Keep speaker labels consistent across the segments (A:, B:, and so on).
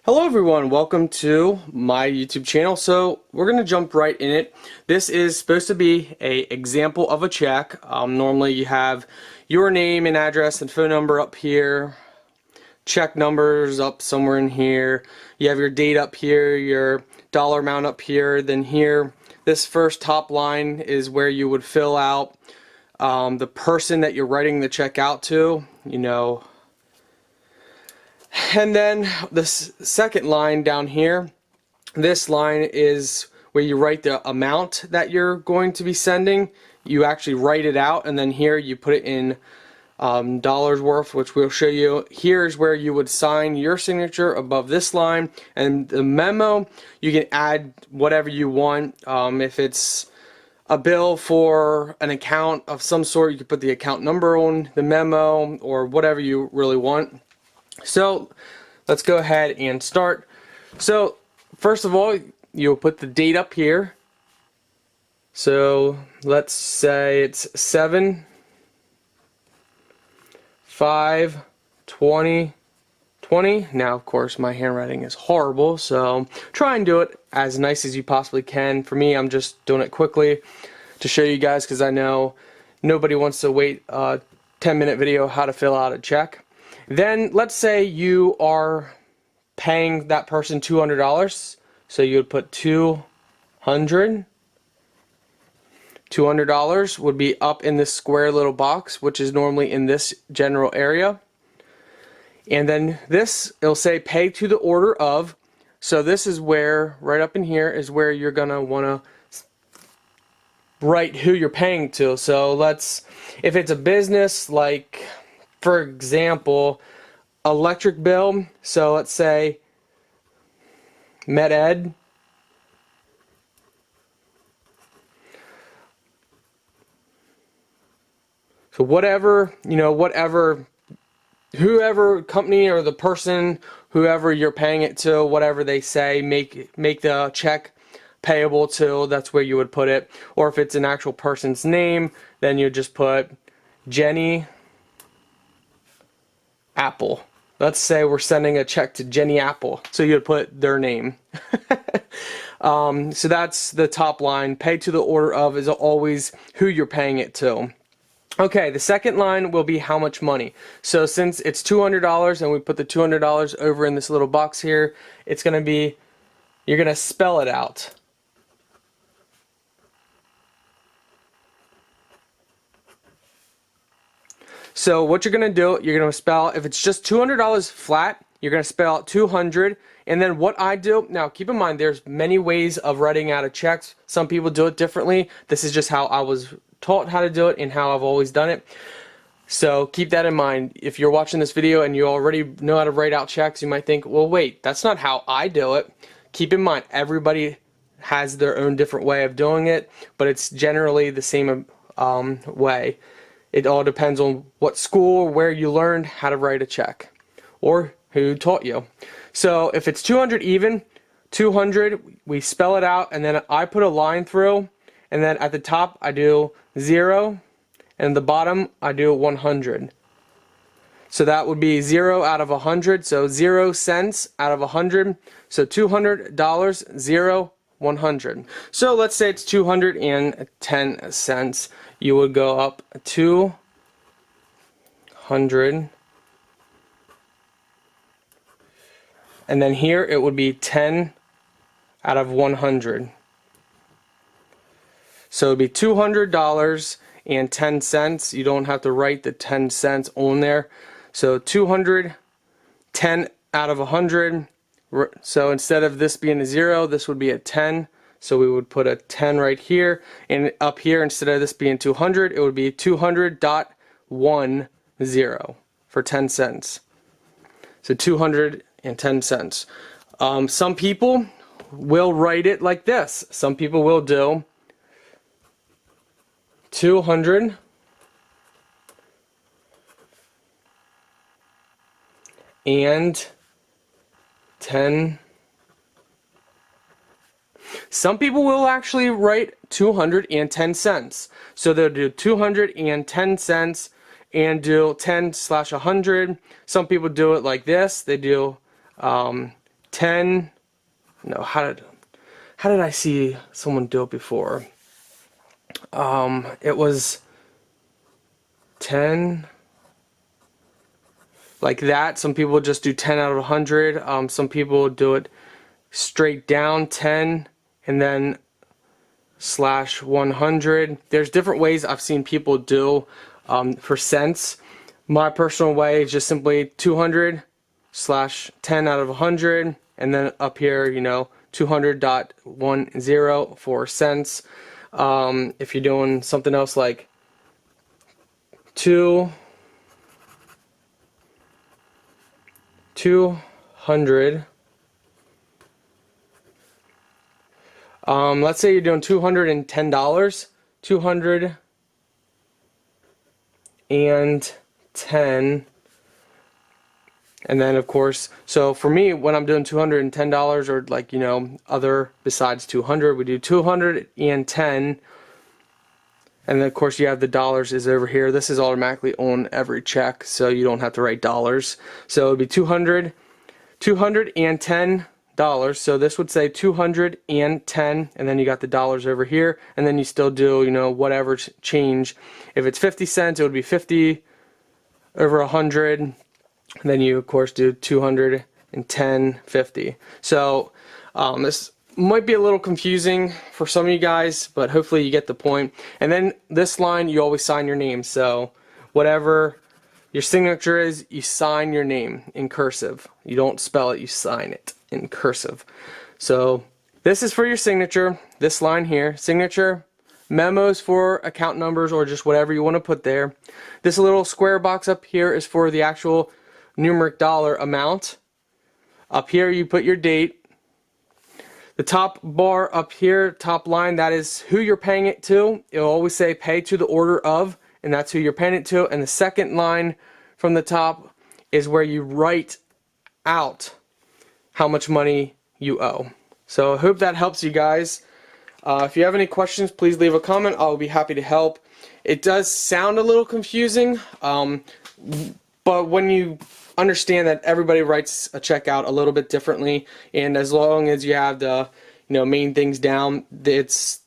A: Hello everyone, welcome to my YouTube channel. So we're going to jump right in it. This is supposed to be an example of a check. Normally you have your name and address and phone number up here, check numbers up somewhere in here, you have your date up here, your dollar amount up here, then here this first top line is where you would fill out the person that you're writing the check out to, and then the second line down here, this line is where you write the amount that you're going to be sending. You actually write it out, and then here you put it in dollars worth, which we'll show you. Here's where you would sign your signature above this line, and the memo, you can add whatever you want. If it's a bill for an account of some sort, you can put the account number on the memo or whatever you really want. So let's go ahead and start. So first of all, you'll put the date up here. So let's say it's 7/5/2020. Now of course my handwriting is horrible, so try and do it as nice as you possibly can. For me, I'm just doing it quickly to show you guys because I know nobody wants to wait a 10-minute video how to fill out a check. Then let's say you are paying that person $200, so you would put $200 would be up in this square little box, which is normally in this general area. And then this, it'll say pay to the order of, so this is where, right up in here is where you're gonna wanna write who you're paying to. So if it's a business, like for example, electric bill, so let's say MacLeod, so whatever whoever company or the person, whoever you're paying it to, whatever they say, make the check payable to, that's where you would put it. Or if it's an actual person's name, then you just put Jenny Apple. Let's say we're sending a check to Jenny Apple, so you'd put their name. So that's the top line. Pay to the order of is always who you're paying it to. Okay, the second line will be how much money. So since it's $200 and we put the $200 over in this little box here, it's going to be, you're going to spell it out. So what you're going to do, you're going to spell, if it's just $200 flat, you're going to spell out 200. And then what I do, now keep in mind there's many ways of writing out a check. Some people do it differently. This is just how I was taught how to do it and how I've always done it. So keep that in mind. If you're watching this video and you already know how to write out checks, you might think, well wait, that's not how I do it. Keep in mind, everybody has their own different way of doing it, but it's generally the same way. It all depends on what school, where you learned how to write a check, or who taught you. So if it's 200 even, 200, we spell it out, and then I put a line through, and then at the top I do 0, and at the bottom I do 100. So that would be 0 out of 100, so 0 cents out of 100, so $200, 0, 100. So let's say it's 210 cents. You would go up 200, and then here it would be 10 out of 100. So it would be $200.10. You don't have to write the 10 cents on there. So 210 out of 100. So instead of this being a 0, this would be a 10. So we would put a 10 right here, and up here, instead of this being 200, it would be 200.10 for 10 cents. So 210 cents. Some people will write it like this. Some people will do 200 and 10. Some people will actually write 210 cents. So they'll do 210 cents and do 10/100. Some people do it like this. They do 10, no, how did I see someone do it before? It was 10, like that. Some people just do 10 out of 100. Some people do it straight down 10 and then slash 100. There's different ways I've seen people do for cents. My personal way is just simply 200 slash 10 out of 100, and then up here, you know, 200.10 for cents. If you're doing something else like 200, let's say you're doing $210, 210, and then of course, so for me, when I'm doing $210, or like, you know, other besides 200, we do 210, and then of course you have the dollars is over here. This is automatically on every check, so you don't have to write dollars. So it would be $210. So this would say 210, and then you got the dollars over here, and then you still do, you know, whatever change. If it's 50 cents, it would be 50 over 100, and then you of course do 210.50. So this might be a little confusing for some of you guys, but hopefully you get the point. And then this line, you always sign your name. So whatever your signature is, you sign your name in cursive. You don't spell it, you sign it in cursive. So this is for your signature, this line here, signature, memos for account numbers or just whatever you want to put there. This little square box up here is for the actual numeric dollar amount. Up here you put your date. The top bar up here, top line, that is who you're paying it to. It'll always say pay to the order of, and that's who you're paying it to. And the second line from the top is where you write out how much money you owe. So I hope that helps you guys. If you have any questions, please leave a comment. I'll be happy to help. It does sound a little confusing, but when you understand that everybody writes a check out a little bit differently, and as long as you have the, you know, main things down, it's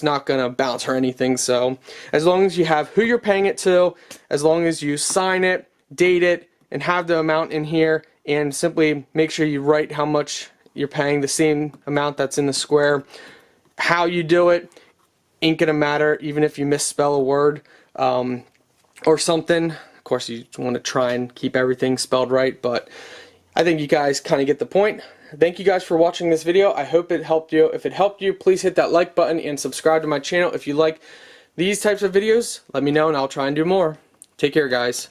A: not gonna bounce or anything. So as long as you have who you're paying it to, as long as you sign it, date it, and have the amount in here, and simply make sure you write how much you're paying, the same amount that's in the square. How you do it ain't gonna matter, even if you misspell a word or something. Of course, you want to try and keep everything spelled right, but I think you guys kind of get the point. Thank you guys for watching this video. I hope it helped you. If it helped you, please hit that like button and subscribe to my channel. If you like these types of videos, let me know and I'll try and do more. Take care, guys.